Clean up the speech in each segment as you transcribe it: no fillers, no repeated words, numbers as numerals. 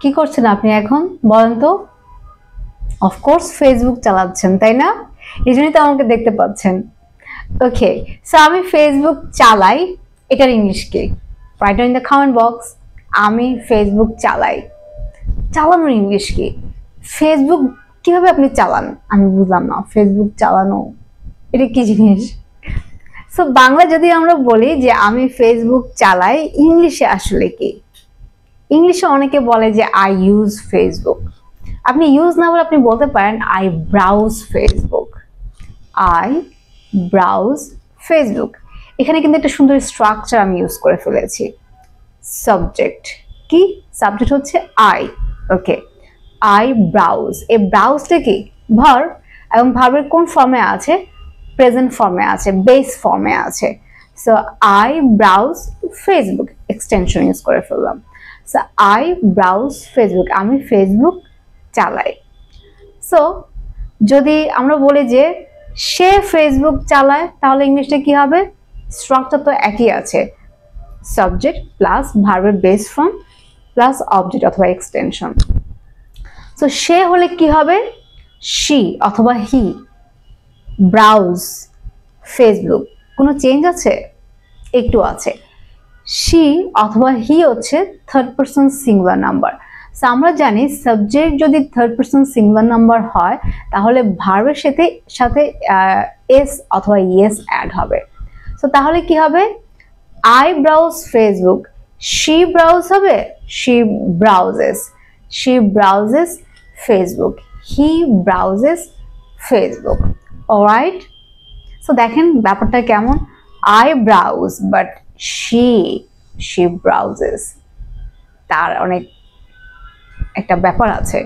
কি করছেন আপনি এখন বলেন তো? অফকোর্স ফেসবুক চালাচ্ছেন, তাই না? এই জন্যই তো আমাকে দেখতে পাচ্ছেন। ওকে, সো আমি ফেসবুক চালাই, এটার ইংলিশ কি? Right in the comment box. আমি ফেসবুক চালাই, চালানোর ইংলিশ কি? ফেসবুক কিভাবে আপনি চালান? আমি বুঝলাম না, ফেসবুক চালানো এটা কি জিনিস? সো বাংলা যদি আমরা বলি যে আমি ফেসবুক চালাই, ইংলিশে আসলে কি? ইংলিশে অনেকে বলে যে আই ইউজ ফেসবুক। আপনি ইউজ না বলে আপনি বলতে পারেন I browse Facebook. I browse Facebook. এখানে কিন্তু একটা সুন্দর স্ট্রাকচার আমি ইউজ করে ফেলেছি। সাবজেক্ট কি? সাবজেক্ট হচ্ছে আই। Okay, I browse. এই ব্রাউজটা কি? ভার্ব, এবং ভার্বের কোন ফর্মে আছে? প্রেজেন্ট ফর্মে আছে, বেস ফর্মে আছে। So I browse Facebook extension use করে ফেললাম। সো আই ব্রাউজ ফেসবুক, আমি ফেসবুক চালাই। সো যদি আমরা বলি যে সে ফেসবুক চালায়, তাহলে ইংলিশটা কি হবে? স্ট্রাকচার তো একই আছে, সাবজেক্ট প্লাস ভার্বের বেস ফর্ম প্লাস অবজেক্ট অথবা এক্সটেনশন। সো সে হলে কি হবে? শি অথবা হি ব্রাউজ ফেসবুক। কোনো চেঞ্জ আছে? একটু আছে। শি অথবা হি হচ্ছে third person singular number. So আমরা জানি সাবজেক্ট যদি থার্ড পারসন সিঙ্গুলার নাম্বার হয় তাহলে ভার্বের সাথে এস অথবা ইয়েস অ্যাড হবে। সো তাহলে কি হবে? I browse Facebook, she browse হবে she browses, she browses Facebook, he browses Facebook. Alright, so দেখেন ব্যাপারটা কেমন? I browse but she browses, তার অনেক একটা ব্যাপার আছে।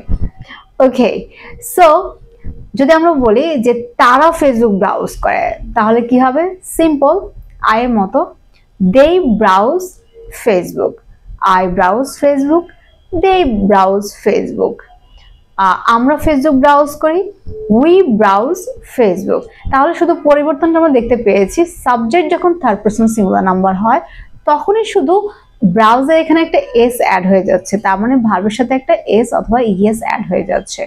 ওকে, সো যদি আমরা বলি যে তারা ফেসবুক ব্রাউজ করে, তাহলে কি হবে? সিম্পল, আয়ের মতো, they browse Facebook, I browse Facebook, they browse Facebook. আমরা ফেসবুক ব্রাউজ করি, উই ব্রাউজ ফেসবুক। তাহলে শুধু পরিবর্তনটা আমরা দেখতে পেয়েছি, সাবজেক্ট যখন থার্ড পারসন সিঙ্গুলার নাম্বার হয় তখনই শুধু ব্রাউজের এখানে একটা এস অ্যাড হয়ে যাচ্ছে, তার মানে ভার্বের সাথে একটা এস অথবা ইএস অ্যাড হয়ে যাচ্ছে।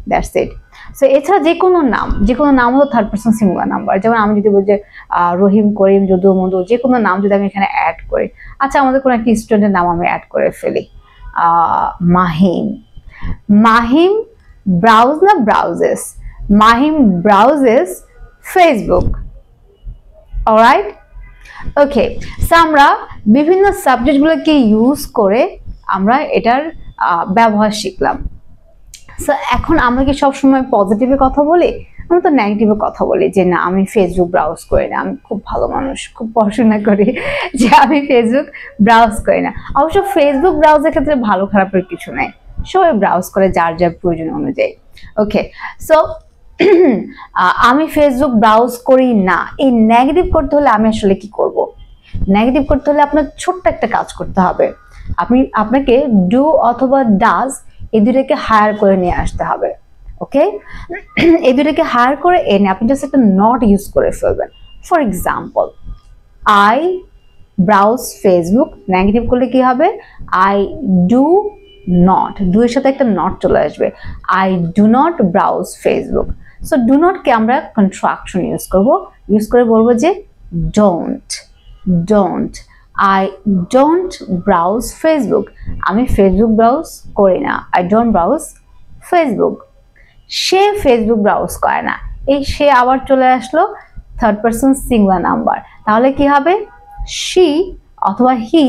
That's it. সো এছাড়া যে কোনো নাম হলো থার্ড পারসন সিঙ্গুলার নাম্বার। যেমন আমি যদি বলি যে রহিম, করিম, যদু, মধু, যে কোনো নাম যদি আমি এখানে অ্যাড করি, আচ্ছা আমাদের কোনো একটা স্টুডেন্টের নাম আমি অ্যাড করে ফেলি, মাহিম। মাহিম ব্রাউজ না ব্রাউজেস? মাহিম ব্রাউজেস ফেসবুক। অলরাইট, ওকে। সো আমরা বিভিন্ন সাবজেক্টগুলোকে ইউজ করে আমরা এটার ব্যবহার শিখলাম। সো এখন আমরা কি সবসময় পজিটিভে কথা বলি? আমরা তো নেগেটিভে কথা বলি যে না আমি ফেসবুক ব্রাউজ করি না, আমি খুব ভালো মানুষ, খুব পড়াশোনা করি, যে আমি ফেসবুক ব্রাউজ করি না। অবশ্য ফেসবুক ব্রাউজের ক্ষেত্রে ভালো খারাপের কিছু নেই, সবাই ব্রাউজ করে যার যার প্রয়োজন অনুযায়ী। ওকে, সো আমি ফেসবুক ব্রাউজ করি না, এই নেগেটিভ করতে হলে আমি আসলে কি করব? নেগেটিভ করতে হলে আপনার ছোট্ট একটা কাজ করতে হবে। আপনাকে ডু অথবা ডাজ এই দুটাকে হায়ার করে নিয়ে আসতে হবে। ওকে, এই দুটাকে হায়ার করে এনে আপনি জাস্ট একটা নট ইউজ করে ফেলবেন। For example, I browse Facebook, negative করলে কি হবে? আই ডু নট, ডু এর সাথে একটা নট চলে আসবে। I do not browse Facebook. So do not কে আমরা কন্ট্রাকশন ইউজ করে বলবো যে don't. I don't browse Facebook, আমি ফেসবুক ব্রাউজ করি না। I don't browse Facebook. সে ফেসবুক ব্রাউজ করে না, এই সে আবার চলে আসলো থার্ড পারসন সিঙ্গুলার নাম্বার, তাহলে কি হবে? শি অথবা হি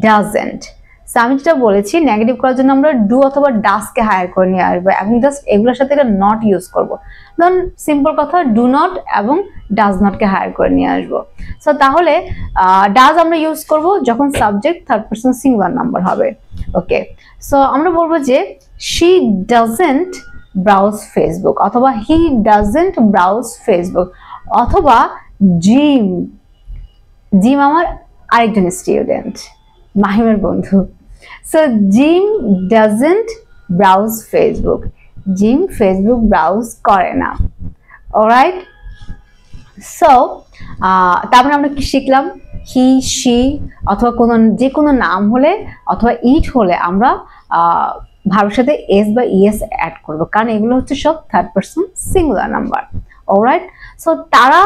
ডাজেন্ট। সো আমি যেটা বলেছি নেগেটিভ করার জন্য আমরা ডু অথবা ডাজকে হায়ার করে নিয়ে আসবো এবং জাস্ট এগুলোর সাথে একটা নট ইউজ করবো। ধরুন সিম্পল কথা, ডু নট এবং ডাজ নটকে হায়ার করে নিয়ে আসবো। সো তাহলে ডাজ আমরা ইউজ করব যখন subject third person singular number হবে। ওকে, সো আমরা বলবো যে শি ডাজেন্ট ব্রাউজ ফেসবুক অথবা হি ডাজেন্ট ব্রাউজ ফেসবুক, অথবা জিম আমার আরেকজন স্টুডেন্ট, মাহিমের বন্ধু। So gym doesn't browse Facebook, gym Facebook browse করে না। অলরাইট, সো তারপরে আমরা কি শিখলাম? হি, শি অথবা যে কোনো নাম হলে অথবা ইট হলে আমরা ভার্বের সাথে এস বা ইএস অ্যাড করব, কারণ এগুলো হচ্ছে সব third person singular number. Alright, so তারা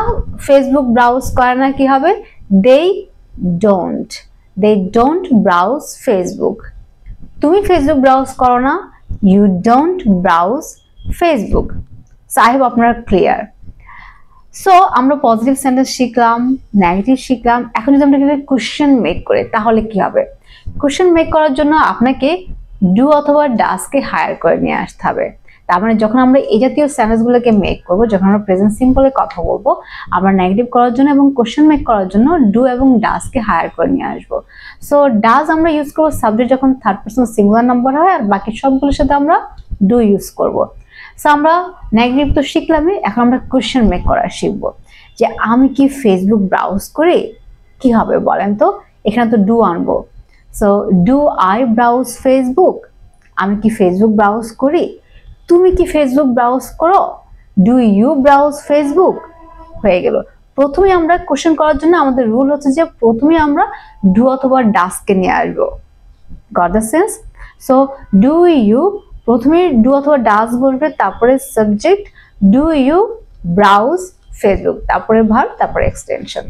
ফেসবুক ব্রাউজ করে না, কি হবে? They don't browse Facebook. তুমি ফেসবুক ব্রাউজ করো না, you don't browse Facebook. So I hope আপনারা ক্লিয়ার। সো আমরা পজিটিভ সেন্টেন্স শিখলাম, নেগেটিভ শিখলাম। এখন যদি আমরা এখানে কোশ্চেন মেক করি তাহলে কি হবে? কোশ্চেন মেক করার জন্য আপনাকে ডু অথবা ডাজকে হায়ার করে নিয়ে আসতে হবে। তার মানে যখন আমরা এই জাতীয় সেন্টেন্সগুলোকে মেক করব, যখন আমরা প্রেজেন্ট সিম্পলে কথা বলবো, আমরা নেগেটিভ করার জন্য এবং কোশ্চেন মেক করার জন্য ডু এবং ডাজকে হায়ার করে নিয়ে আসবো। সো ডাজ আমরা ইউজ করবো সাবজেক্ট যখন থার্ড পারসন সিঙ্গুলার নাম্বার হয়, আর বাকি সবগুলোর সাথে আমরা ডু ইউজ করব। সো আমরা নেগেটিভ তো শিখলামই, এখন আমরা কোশ্চেন মেক করা শিখবো যে আমি কি ফেসবুক ব্রাউজ করি? কি হবে বলেন তো? এখানে তো ডু আনবো। So do I browse Facebook? আমি কি ফেসবুক ব্রাউজ করি? তুমি কি ফেসবুক ব্রাউজ করো? Do you browse Facebook? হয়ে গেল। প্রথমে আমরা কোশ্চেন করার জন্য আমাদের রুল হচ্ছে যে প্রথমে আমরা ডু অথবা ডাজকে নিয়ে আসবো। Got the sense? So do you, প্রথমে ডু অথবা ডাজ বলবে, তারপরে subject do you browse Facebook, তারপরে ভার্ব, তারপরে extension.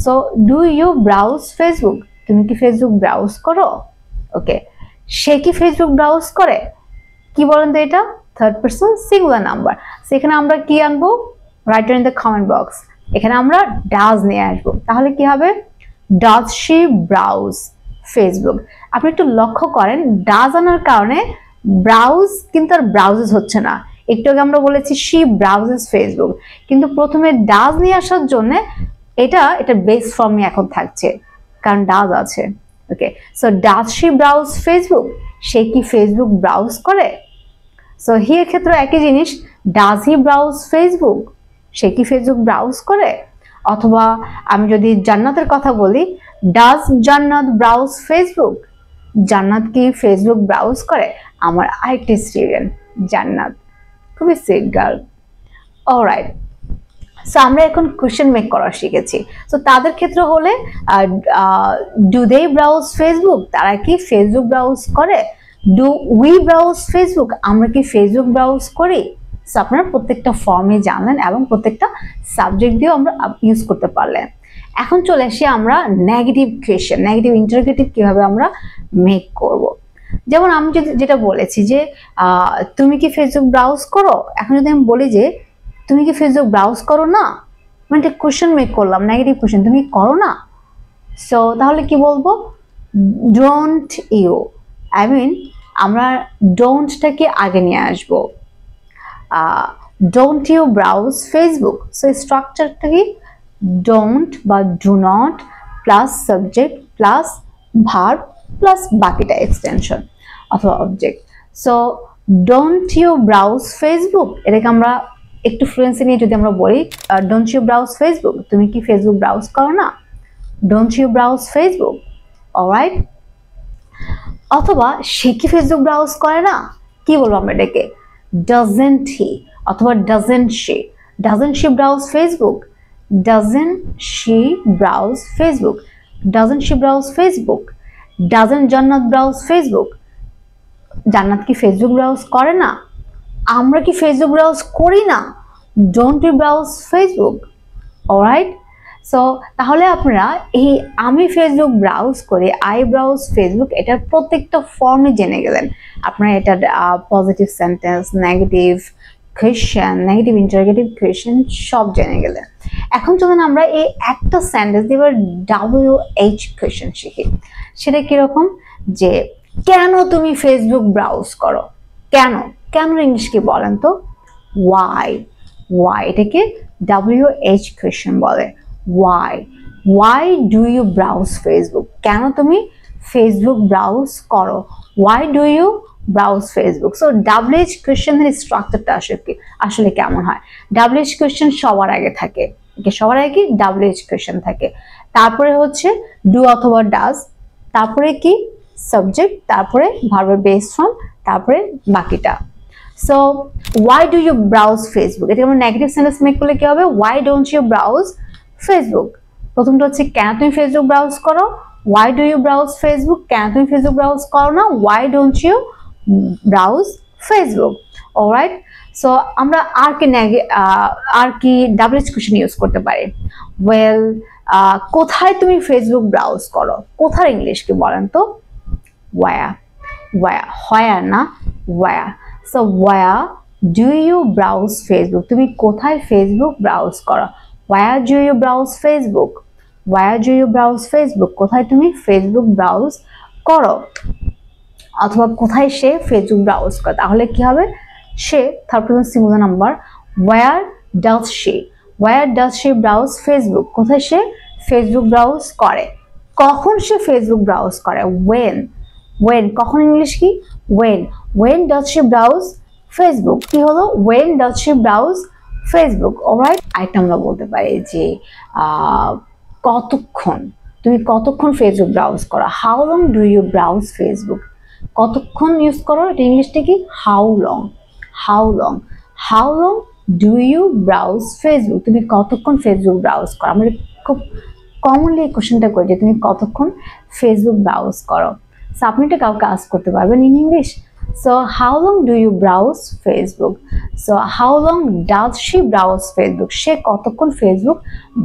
So do you browse Facebook? তুমি কি ফেসবুক ব্রাউজ করো? ওকে, সে কি ফেসবুক ব্রাউজ করে? কি বলেন তো এটা? Third person singular number. সেখানে আমরা কি আনবো? Right in the comment box. এখানে আমরা ডাজ নিয়ে আসবো। তাহলে কি হবে? Does she browse Facebook? আপনি একটু লক্ষ্য করেন, ডাজ আনার কারণে ব্রাউজ কিন্তু আর ব্রাউজেস হচ্ছে না। একটু আগে আমরা বলেছি শি ব্রাউজেস ফেসবুক, কিন্তু প্রথমে ডাজ নিয়ে আসার জন্য এটা বেস ফর্মে এখন থাকছে, কারণ ডাজ আছে। Okay, so does she browse Facebook? সে কি ফেসবুক ব্রাউজ করে? সো হিয়ার ক্ষেত্রে একই জিনিস, ডাজ হি ব্রাউজ ফেসবুক? সে কি ফেসবুক ব্রাউজ করে? অথবা আমি যদি জান্নাতের কথা বলি, ডাজ জান্নাত ব্রাউজ ফেসবুক? জান্নাত কি ফেসবুক ব্রাউজ করে? আমার আরেকটি স্টুডেন্ট জান্নাত, খুবই সুইট গার্ল। অলরাইট, সো আমরা এখন কোশ্চেন মেক করা শিখেছি। সো তাদের ক্ষেত্রে হলে ডু দে ব্রাউজ ফেসবুক? তারা কি ফেসবুক ব্রাউজ করে? Do we browse Facebook? আমরা কি ফেসবুক ব্রাউজ করি? সো আপনারা প্রত্যেকটা ফর্মে জানলেন এবং প্রত্যেকটা সাবজেক্ট দিয়েও আমরা ইউজ করতে পারলেন। এখন চলে আসি আমরা নেগেটিভ কোয়েশ্চেন, নেগেটিভ ইন্টারোগেটিভ কিভাবে আমরা মেক করব। যেমন আমি যেটা বলেছি যে তুমি কি ফেসবুক ব্রাউজ করো? এখন যদি আমি বলি যে তুমি কি ফেসবুক ব্রাউজ করো না, মানে একটা কোশ্চেন মেক করলাম, নেগেটিভ কোশ্চেন, তুমি করো না। সো তাহলে কি বলবো? Don't you. আই মিন আমরা ডোন্টটাকে আগে নিয়ে আসবো। Don't you browse Facebook? So স্ট্রাকচারটা কি? ডোন্ট বা do not plus subject plus verb plus বাকিটা এক্সটেনশন অথবা object. So don't you browse Facebook, এটাকে আমরা একটু ফ্লুয়েন্সি নিয়ে যদি আমরা বলি, ডোন্ট ইউ ব্রাউজ ফেসবুক? তুমি কি ফেসবুক ব্রাউজ করো না? Don't you browse Facebook? Alright, অথবা সে কি ফেসবুক ব্রাউজ করে না? কি বলবো আমরা এটাকে? ডাজেন্ট হি অথবা doesn't she? Doesn't she browse Facebook? Doesn't she browse Facebook? Doesn't she browse Facebook? Doesn't জান্নাত ব্রাউজ ফেসবুক? জান্নাত কি ফেসবুক ব্রাউজ করে না? আমরা কি ফেসবুক ব্রাউজ করি না? Don't we browse Facebook? Alright, so তাহলে আপনারা এই আমি ফেসবুক ব্রাউজ করি, আই ব্রাউজ ফেসবুক, এটার প্রত্যেকটা ফর্মে জেনে গেলেন। আপনারা এটার positive sentence, negative question, negative interrogative question সব জেনে গেলেন। এখন চলুন আমরা এই একটা সেন্টেন্স দিয়ে WH কোয়েশ্চেন শিখি। সেটা কিরকম? যে কেন তুমি ফেসবুক ব্রাউজ করো? কেন? কেন ইংলিশ কি বলেন তো? ওয়াই। ওয়াই এটাকে WH কোয়েশ্চেন বলে। Why. Why do you browse Facebook? কেন তুমি ফেসবুক ব্রাউজ করো? Why do you browse Facebook? So WH কোয়েশ্চেনের স্ট্রাকচারটা আসলে কেমন হয়? WH কোয়েশ্চেন সবার আগে থাকে, সবার আগে কি WH কোয়েশ্চেন থাকে, তারপরে হচ্ছে ডু অথবা ডাজ, তারপরে কি সাবজেক্ট, তারপরে ভার্বের বেস ফর্ম, তারপরে বাকিটা। So why do you browse Facebook? এটা আমরা নেগেটিভ সেন্টেন্স মেক করলে কি হবে? Why don't you browse Facebook? প্রথমটা হচ্ছে কেন তুমি ফেসবুক ব্রাউজ করো? Why do you browse Facebook? কেন তুমি ফেসবুক ব্রাউজ করো না? Why don't you browse Facebook. Alright, so আমরা আর কি ডাবলএইচ কোশ্চেন ইউজ করতে পারি? ওয়েল, কোথায় তুমি ফেসবুক ব্রাউজ করো? কোথার ইংলিশ কি বলেন তো? ওয়ার। ওয়ার, হোয়ার না, where. So where do you browse Facebook? তুমি কোথায় ফেসবুক ব্রাউজ করো? Where do you browse Facebook? Where do you browse Facebook? কোথায় তুমি ফেসবুক ব্রাউজ করো? অথবা কোথায় সে ফেসবুক ব্রাউজ করে? তাহলে কি হবে? সে, third person singular number, where does she? Where does she browse Facebook? কোথায় সে ফেসবুক ব্রাউজ করে? কখন সে ফেসবুক ব্রাউজ করে? ওয়েন। ওয়েন, কখন ইংলিশ কি? When. When does she browse Facebook? কি হলো? When does she browse Facebook. Alright, আরেকটা আমরা বলতে পারি যে কতক্ষণ, তুমি কতক্ষণ ফেসবুক ব্রাউজ করো? How long do you browse Facebook? কতক্ষণ ইউজ করো, এটা ইংলিশটা কি? How long. How long, how long do you browse Facebook? তুমি কতক্ষণ ফেসবুক ব্রাউজ করো? আমরা খুব কমনলি এই কোশ্চেনটা করি যে তুমি কতক্ষণ ফেসবুক ব্রাউজ করো। সো আপনি এটা কাউকে আস্ক করতে পারবেন in English. So how long do you browse Facebook? So how long does she browse Facebook? সে কতক্ষণ ফেসবুক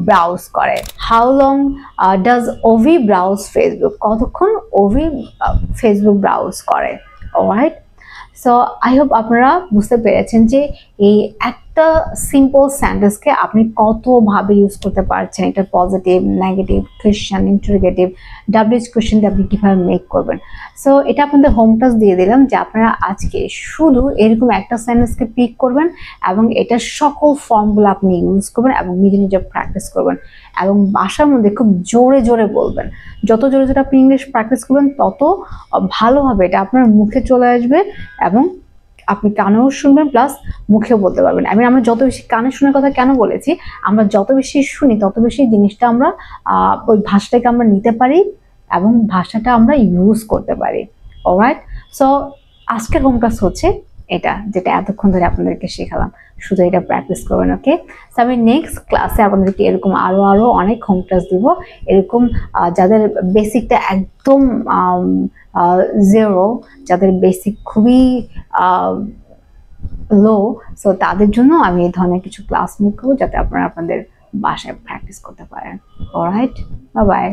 ব্রাউজ করে? How long does Ovi browse Facebook? কতক্ষণ ওভি ফেসবুক ব্রাউজ করে? অলরাইট, সো আই হোপ আপনারা বুঝতে পেরেছেন যে এই একটা সিম্পল সেন্টেন্সকে আপনি কতভাবে ইউজ করতে পারছেন। এটা positive, negative, question, interrogative, double H question দিয়ে আপনি কিভাবে মেক করবেন। সো এটা আপনাদের হোম টাস্ক দিয়ে দিলাম যে আপনারা আজকে শুধু এরকম একটা সেন্টেন্সকে পিক করবেন এবং এটার সকল ফর্মগুলো আপনি ইউজ করবেন এবং নিজে নিজে প্র্যাকটিস করবেন এবং বাসার মধ্যে খুব জোরে জোরে বলবেন। যত জোরে জোরে আপনি ইংলিশ প্র্যাকটিস করবেন তত ভালোভাবে এটা আপনার মুখে চলে আসবে এবং আপনি কানেও শুনবেন প্লাস মুখেও বলতে পারবেন। আমরা যত বেশি কানে শোনার কথা কেন বলেছি, আমরা যত বেশি শুনি তত বেশি জিনিসটা আমরা ওই ভাষাটাকে আমরা নিতে পারি এবং ভাষাটা আমরা ইউজ করতে পারি। অলরাইট, সো আজকের হোম টাস্ক হচ্ছে এটা, যেটা এতক্ষণ ধরে আপনাদেরকে শেখালাম। শুধু এটা প্র্যাকটিস করবেন। ওকে, সো আমি নেক্সট ক্লাসে আপনাদেরকে এরকম আরো অনেক হোম টাস্ক দিব, এরকম যাদের বেসিকটা একদম জিরো, যাদের বেসিক খুবই লো, সো তাদের জন্য আমি এই ধরনের কিছু ক্লাস মেক করবো যাতে আপনারা আপনাদের বাসায় প্র্যাকটিস করতে পারেন। Alright, bye bye.